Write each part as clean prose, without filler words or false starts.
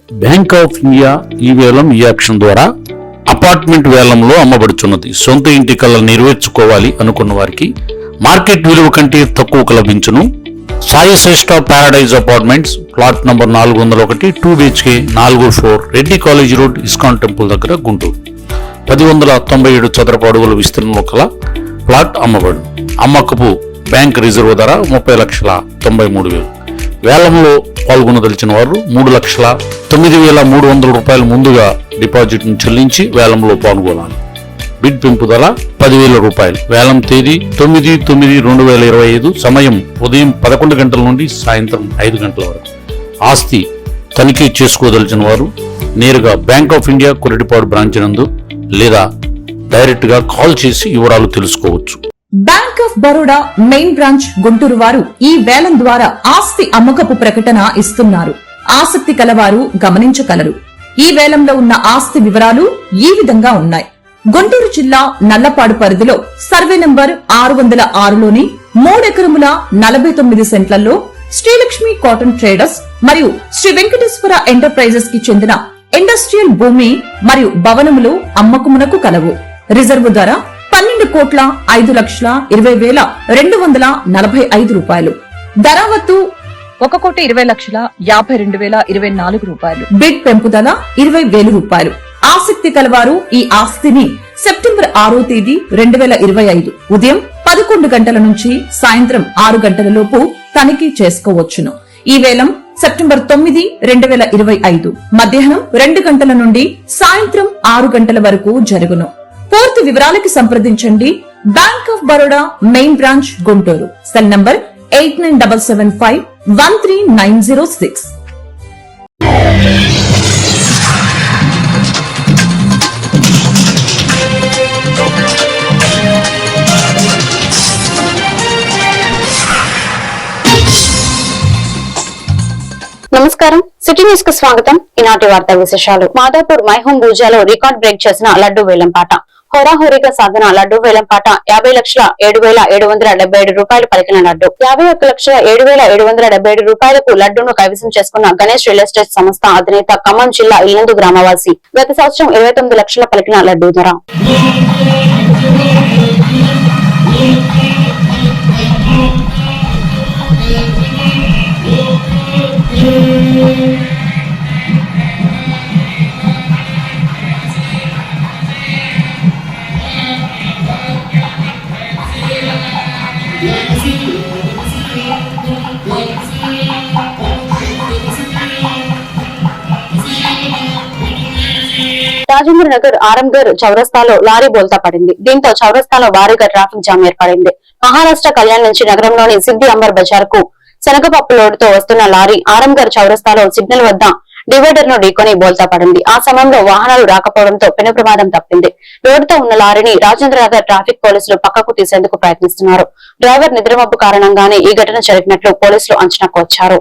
Bank of India ఈ వేలం ఈ యాక్షన్ ద్వారా అపార్ట్మెంట్ వేలంలో అమ్మబడుచున్నది. సొంత ఇంటి కళ నెరవేర్చుకోవాలి అనుకున్న వారికి మార్కెట్ విలువ కంటే తక్కువకు లభించును. Sai Shreshta paradise apartments, plot number 401, 2 BHK, 4 floor, Reddy college road, ISKCON temple దగ్గర, గుంటూరు. 1097 చదరపు అడుగుల విస్తీర్ణంలో కల ప్లాట్ అమ్మబడు. అమ్మకపు బ్యాంక్ రిజర్వ్ ధర 30,93,000. వేలంలో పాల్గొనదలిచిన వారు 3,09,300 రూపాయలు ముందుగా డిపాజిట్ ను చెల్లించి వేలంలో పాల్గొనాలి. బిడ్ పెంపు ధర 10,000 రూపాయలు. వేలం తేదీ 9/9/2025. సమయం ఉదయం 11 గంటల నుండి సాయంత్రం 5 గంటల వరకు. ఆస్తి తనిఖీ చేసుకోదలిచిన వారు నేరుగా bank of India Koratipadu branch నందు లేదా డైరెక్ట్ గా కాల్ చేసి వివరాలు తెలుసుకోవచ్చు. Bank of Baroda main branch Guntur వారు ఈ వేలం ద్వారా ఆస్తి అమ్మకపు ప్రకటన ఇస్తున్నారు. ఆసక్తి కలవారు గమనించగలరు. ఈ వేలంలో ఉన్న ఆస్తి వివరాలు ఈ విధంగా ఉన్నాయి. గుంటూరు జిల్లా నల్లపాడు పరిధిలో సర్వే నంబర్ 606లోని 3 ఎకరముల 49 సెంట్లలో శ్రీలక్ష్మి కాటన్ ట్రేడర్స్ మరియు శ్రీ వెంకటేశ్వర ఎంటర్ప్రైజెస్ కి చెందిన ఇండస్ట్రియల్ భూమి మరియు భవనములు అమ్మకమునకు కలవు. రిజర్వు ధర 12,20,20,245 రూపాయలు. ధరావత్తు 1,20,52,024 రూపాయలు. బిడ్ పెంపుదల 20,000 రూపాయలు. ఆసక్తి కలవారు ఈ ఆస్తిని సెప్టెంబర్ 6వ తేదీ 2025 ఉదయం 11 గంటల నుంచి సాయంత్రం 6 గంటల లోపు తనిఖీ చేసుకోవచ్చును. ఈ వేలం సెప్టెంబర్ 9, 2025 మధ్యాహ్నం 2 గంటల నుండి సాయంత్రం 6 గంటల వరకు జరుగును. పూర్తి వివరాలకి సంప్రదించండి. Bank of Baroda main branch Guntur. Cell number 8975513906. నమస్కారం, సిటీ న్యూస్ కు స్వాగతం. ఈనాటి వార్తా విశేషాలు. మాదాపూర్ మైహూం పూజాలో రికార్డ్ బ్రేక్ చేసిన లడ్డూ వేలంపాట. హోరాహోరీగా సాగిన లడ్డూ వేలంపాట 50,07,777 రూపాయలు పలికిన లడ్డు. 51,07,777 రూపాయలకు లడ్డూను కైవసం చేసుకున్న గణేష్ రియల్ ఎస్టేట్ సంస్థ అధినేత ఖమ్మం జిల్లా ఇల్లందు గ్రామవాసి. గత సంవత్సరం 29 లక్షల పలికిన లడ్డూ ధర. రాజేంద్ర నగర్ ఆరంగర్ చౌరస్తాలో లారీ బోల్తా పడింది. దీంతో చౌరస్తాలో భారీగా ట్రాఫిక్ జామ్ ఏర్పడింది. మహారాష్ట్ర కళ్యాణ్ నుంచి నగరంలోని సిద్ది అంబర్ బజార్ కు శనగపప్పు లోడుతో వస్తున్న లారీ ఆరంగర్ చౌరస్తాలో సిగ్నల్ వద్ద డివైడర్ ను ఢీకొని బోల్తా పడింది. ఆ సమయంలో వాహనాలు రాకపోవడంతో పెను ప్రమాదం తప్పింది. రోడ్డుతో ఉన్న లారీని రాజేంద్ర నగర్ ట్రాఫిక్ పోలీసులు పక్కకు తీసేందుకు ప్రయత్నిస్తున్నారు. డ్రైవర్ నిద్రమబ్బు కారణంగానే ఈ ఘటన జరిగినట్లు పోలీసులు అంచనాకు వచ్చారు.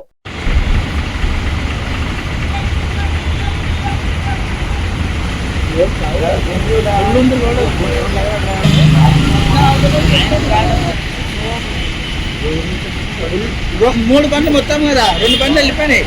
మూడు బండ్లు మొత్తం కదా, 2 బండ్లు వెళ్ళిపోయినాయి.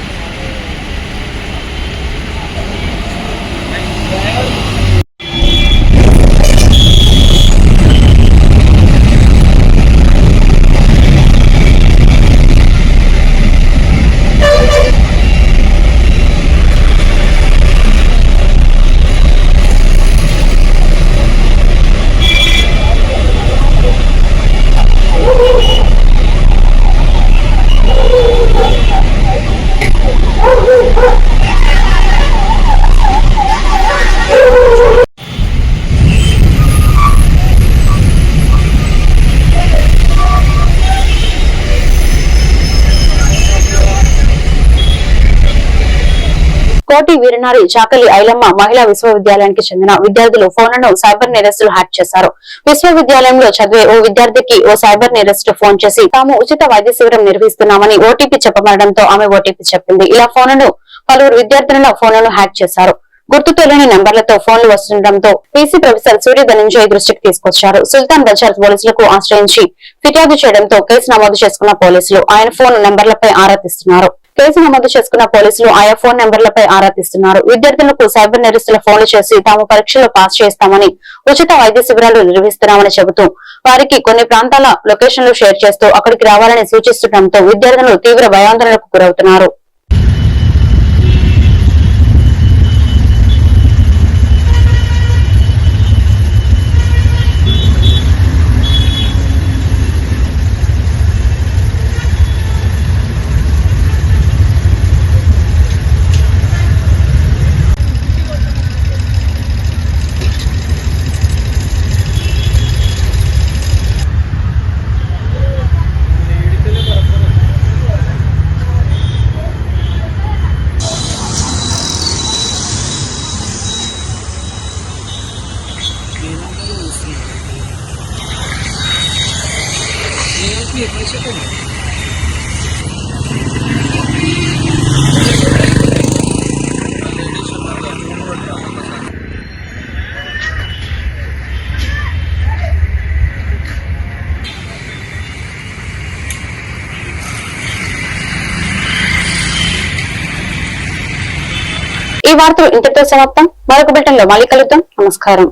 కోటి వీరనారి చాకలి ఐలమ్మ మహిళా విశ్వవిద్యాలయానికి చెందిన విద్యార్థులు ఫోన్లను సైబర్ నేరస్తులు హ్యాక్ చేశారు. విశ్వవిద్యాలయంలో చదివే ఓ విద్యార్థికి ఓ సైబర్ నేరస్తు ఫోన్ చేసి తాము ఉచిత వైద్య శిబిరం నిర్వహిస్తున్నామని ఓటీపీ చెప్పబడడంతో ఆమె ఓటీపీ చెప్పింది. ఇలా ఫోన్లను పలువురు విద్యార్థుల ఫోన్లను హ్యాక్ చేశారు. గుర్తు తెలియని నంబర్లతో ఫోన్లు వస్తుండటంతో పీసీ ప్రొఫెసర్ సూర్య ధనంజయ్ దృష్టికి తీసుకొచ్చారు. సుల్తాన్ బజార్ పోలీసులకు ఆశ్రయించి ఫిర్యాదు చేయడంతో కేసు నమోదు చేసుకున్న పోలీసులు ఆయన ఫోన్ నంబర్లపై ఆరా తీస్తున్నారు. కేసు నమోదు చేసుకున్న పోలీసులు ఆయా ఫోన్ నెంబర్లపై ఆరా తీస్తున్నారు. విద్యార్థులకు సైబర్ నేరస్తుల ఫోన్లు చేసి తాము పరీక్షలో పాస్ చేస్తామని, ఉచిత వైద్య శిబిరాలు నిర్వహిస్తున్నామని చెబుతూ వారికి కొన్ని ప్రాంతాల లొకేషన్లు షేర్ చేస్తూ అక్కడికి రావాలని సూచిస్తుండటంతో విద్యార్థులు తీవ్ర భయాందోళనకు గురవుతున్నారు. ఈ వార్తలు ఇంతటితో సమాప్తం. మరొక బులెటిన్ లో మళ్ళీ కలుద్దాం. నమస్కారం.